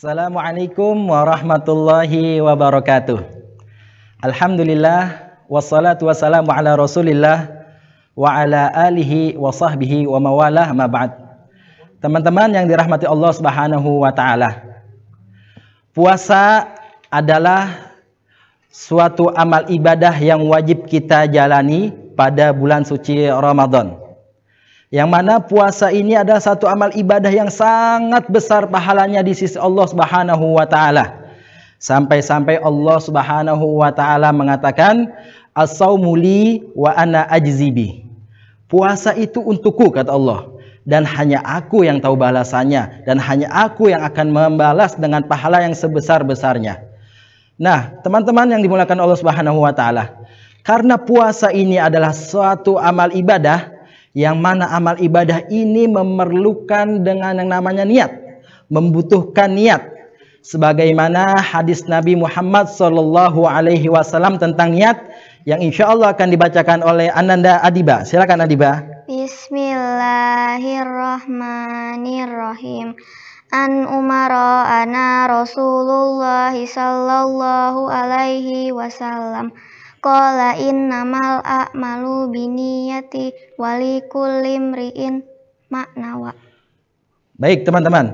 Assalamualaikum warahmatullahi wabarakatuh. Alhamdulillah wassalatu wassalamu ala Rasulillah wa ala alihi wa sahbihi wa mawalah ma ba'd. Teman-teman yang dirahmati Allah Subhanahu wa taala. Puasa adalah suatu amal ibadah yang wajib kita jalani pada bulan suci Ramadan. Yang mana puasa ini adalah satu amal ibadah yang sangat besar pahalanya di sisi Allah Subhanahu wa taala. Sampai-sampai Allah Subhanahu wa taala mengatakan, "As-saumu li wa ana ajzibi." Puasa itu untukku, kata Allah, dan hanya aku yang tahu balasannya, dan hanya aku yang akan membalas dengan pahala yang sebesar-besarnya. Nah, teman-teman yang dimuliakan Allah Subhanahu wa taala, karena puasa ini adalah suatu amal ibadah, yang mana amal ibadah ini memerlukan dengan yang namanya niat, membutuhkan niat. Sebagaimana hadis Nabi Muhammad SAW tentang niat, yang insya Allah akan dibacakan oleh Ananda Adiba. Silakan Adiba. Bismillahirrahmanirrahim. An Umara ana Rasulullah sallallahu alaihi wasallam. Qala innamal a'malu binniyati walikulli imri'in ma nawa. Baik teman-teman,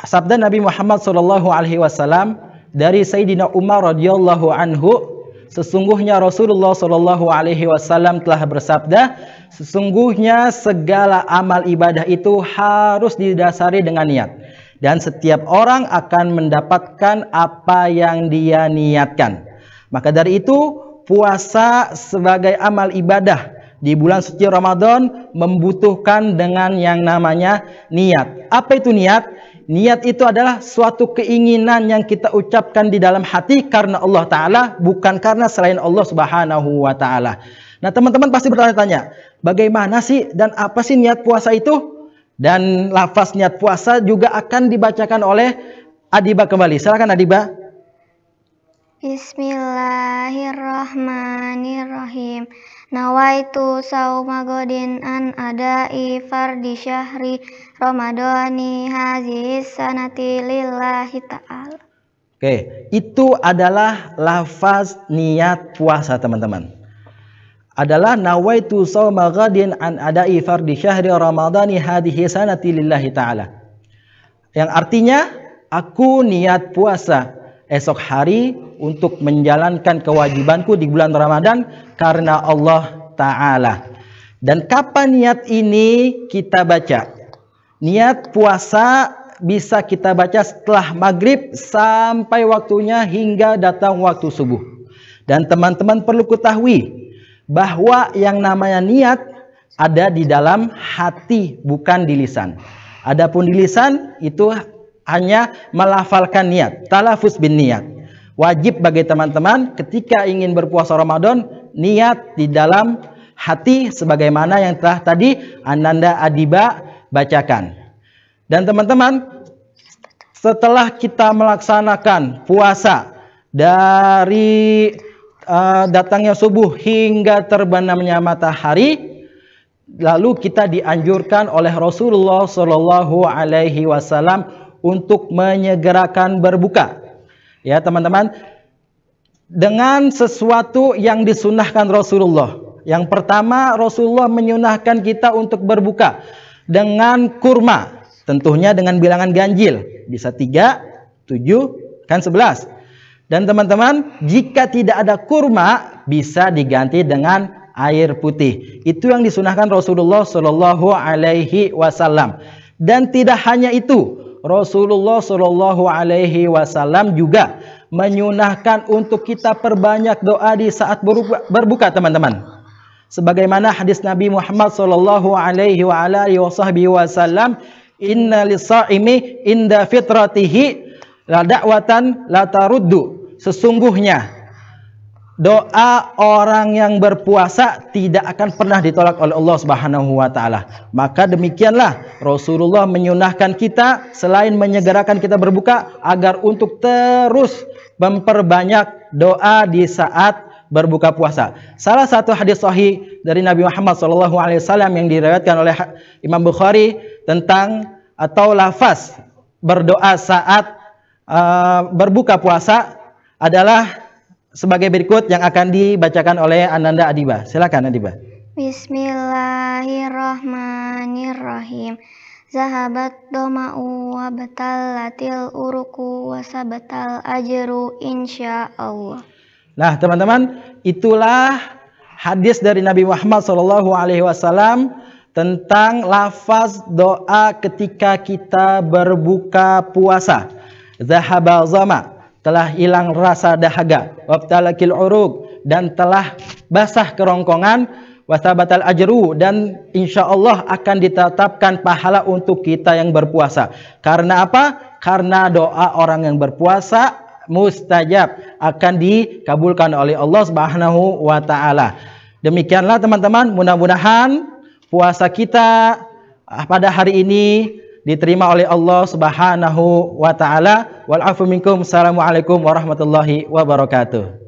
sabda Nabi Muhammad SAW dari Sayyidina Umar radhiyallahu anhu, sesungguhnya Rasulullah SAW telah bersabda, sesungguhnya segala amal ibadah itu harus didasari dengan niat, dan setiap orang akan mendapatkan apa yang dia niatkan. Maka dari itu, puasa sebagai amal ibadah di bulan suci Ramadan membutuhkan dengan yang namanya niat. Apa itu niat? Niat itu adalah suatu keinginan yang kita ucapkan di dalam hati karena Allah Ta'ala, bukan karena selain Allah Subhanahu wa Ta'ala. Nah, teman-teman pasti bertanya-tanya, bagaimana sih dan apa sih niat puasa itu? Dan lafaz niat puasa juga akan dibacakan oleh Adiba kembali. Silakan Adiba. Bismillahirrahmanirrahim. Nawaitu sauma godin an adai fardi syahri ramadhani hazihi sanati lillahi ta'ala. Oke, itu adalah lafaz niat puasa teman-teman. Adalah nawaitu sauma godin an adai fardi syahri ramadhani hazihi sanati lillahi ta'ala. Yang artinya, aku niat puasa esok hari untuk menjalankan kewajibanku di bulan Ramadan karena Allah Ta'ala. Dan kapan niat ini kita baca? Niat puasa bisa kita baca setelah maghrib sampai waktunya hingga datang waktu subuh. Dan teman-teman perlu ketahui bahwa yang namanya niat ada di dalam hati, bukan di lisan. Adapun di lisan itu hanya melafalkan niat, talafuz bin niat. Wajib bagi teman-teman ketika ingin berpuasa Ramadan, niat di dalam hati sebagaimana yang telah tadi Ananda Adiba bacakan. Dan teman-teman, setelah kita melaksanakan puasa dari datangnya subuh hingga terbenamnya matahari, lalu kita dianjurkan oleh Rasulullah SAW untuk menyegerakan berbuka. Ya teman-teman, dengan sesuatu yang disunahkan Rasulullah. Yang pertama, Rasulullah menyunahkan kita untuk berbuka dengan kurma. Tentunya dengan bilangan ganjil. Bisa 3, 7, kan 11. Dan teman-teman, jika tidak ada kurma, bisa diganti dengan air putih. Itu yang disunahkan Rasulullah SAW. Dan tidak hanya itu, Rasulullah SAW juga menyunahkan untuk kita perbanyak doa di saat berbuka teman-teman. Sebagaimana hadis Nabi Muhammad SAW, inna lis-sha'imi inda fitratihi la da'watan la taruddu. Sesungguhnya doa orang yang berpuasa tidak akan pernah ditolak oleh Allah Subhanahu wa taala. Maka demikianlah Rasulullah menyunahkan kita selain menyegerakan kita berbuka agar untuk terus memperbanyak doa di saat berbuka puasa. Salah satu hadis sahih dari Nabi Muhammad SAW yang diriwayatkan oleh Imam Bukhari tentang atau lafaz berdoa saat berbuka puasa adalah sebagai berikut yang akan dibacakan oleh Ananda Adiba. Silakan Adiba. Bismillahirrahmanirrahim. Zahabat doma'u wa batallatil uruku wa sabatal ajru insyaallah. Nah, teman-teman, itulah hadis dari Nabi Muhammad SAW tentang lafaz doa ketika kita berbuka puasa. Zahaba zama, telah hilang rasa dahaga, wabtalakil uruk, dan telah basah kerongkongan, wasabatal ajru, dan insyaallah akan ditetapkan pahala untuk kita yang berpuasa. Karena apa? Karena doa orang yang berpuasa mustajab, akan dikabulkan oleh Allah Subhanahu wa taala. Demikianlah teman-teman, mudah-mudahan puasa kita pada hari ini diterima oleh Allah Subhanahu wa taala. Wal afu minkum. Assalamualaikum warahmatullahi wabarakatuh.